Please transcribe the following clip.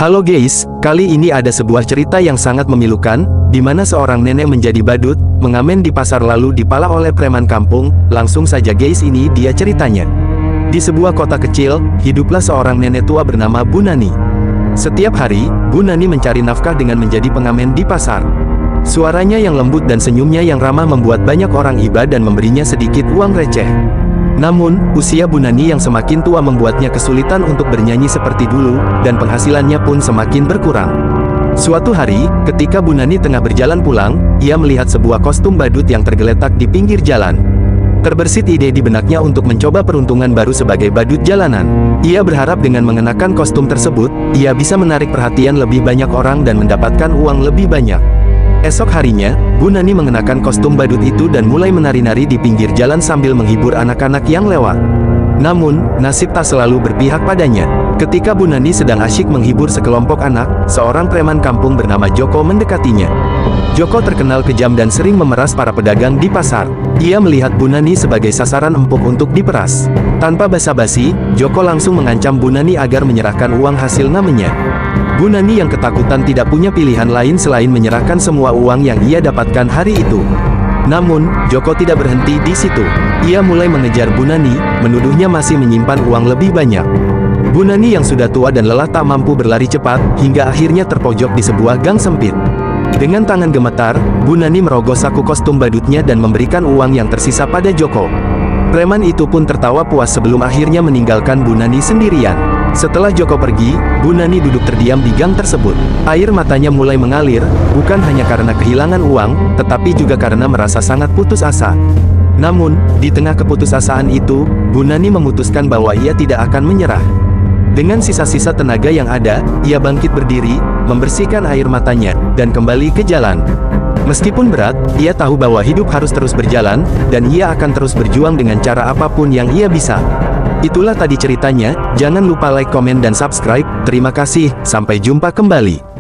Halo guys, kali ini ada sebuah cerita yang sangat memilukan, di mana seorang nenek menjadi badut, mengamen di pasar lalu dipala oleh preman kampung. Langsung saja guys, ini dia ceritanya. Di sebuah kota kecil, hiduplah seorang nenek tua bernama Bu Nani. Setiap hari, Bu Nani mencari nafkah dengan menjadi pengamen di pasar. Suaranya yang lembut dan senyumnya yang ramah membuat banyak orang iba dan memberinya sedikit uang receh. Namun, usia Bu Nani yang semakin tua membuatnya kesulitan untuk bernyanyi seperti dulu, dan penghasilannya pun semakin berkurang. Suatu hari, ketika Bu Nani tengah berjalan pulang, ia melihat sebuah kostum badut yang tergeletak di pinggir jalan. Terbersit ide di benaknya untuk mencoba peruntungan baru sebagai badut jalanan. Ia berharap dengan mengenakan kostum tersebut, ia bisa menarik perhatian lebih banyak orang dan mendapatkan uang lebih banyak. Esok harinya, Bu Nani mengenakan kostum badut itu dan mulai menari-nari di pinggir jalan sambil menghibur anak-anak yang lewat. Namun, nasib tak selalu berpihak padanya. Ketika Bu Nani sedang asyik menghibur sekelompok anak, seorang preman kampung bernama Joko mendekatinya. Joko terkenal kejam dan sering memeras para pedagang di pasar. Ia melihat Bu Nani sebagai sasaran empuk untuk diperas. Tanpa basa-basi, Joko langsung mengancam Bu Nani agar menyerahkan uang hasil namanya. Bu Nani yang ketakutan tidak punya pilihan lain selain menyerahkan semua uang yang ia dapatkan hari itu. Namun, Joko tidak berhenti di situ. Ia mulai mengejar Bu Nani, menuduhnya masih menyimpan uang lebih banyak. Bu Nani yang sudah tua dan lelah tak mampu berlari cepat, hingga akhirnya terpojok di sebuah gang sempit. Dengan tangan gemetar, Bu Nani merogoh saku kostum badutnya dan memberikan uang yang tersisa pada Joko. Preman itu pun tertawa puas sebelum akhirnya meninggalkan Bu Nani sendirian. Setelah Joko pergi, Bu Nani duduk terdiam di gang tersebut. Air matanya mulai mengalir, bukan hanya karena kehilangan uang, tetapi juga karena merasa sangat putus asa. Namun, di tengah keputusasaan itu, Bu Nani memutuskan bahwa ia tidak akan menyerah. Dengan sisa-sisa tenaga yang ada, ia bangkit berdiri, membersihkan air matanya, dan kembali ke jalan. Meskipun berat, ia tahu bahwa hidup harus terus berjalan, dan ia akan terus berjuang dengan cara apapun yang ia bisa. Itulah tadi ceritanya, jangan lupa like, komen, dan subscribe. Terima kasih, sampai jumpa kembali.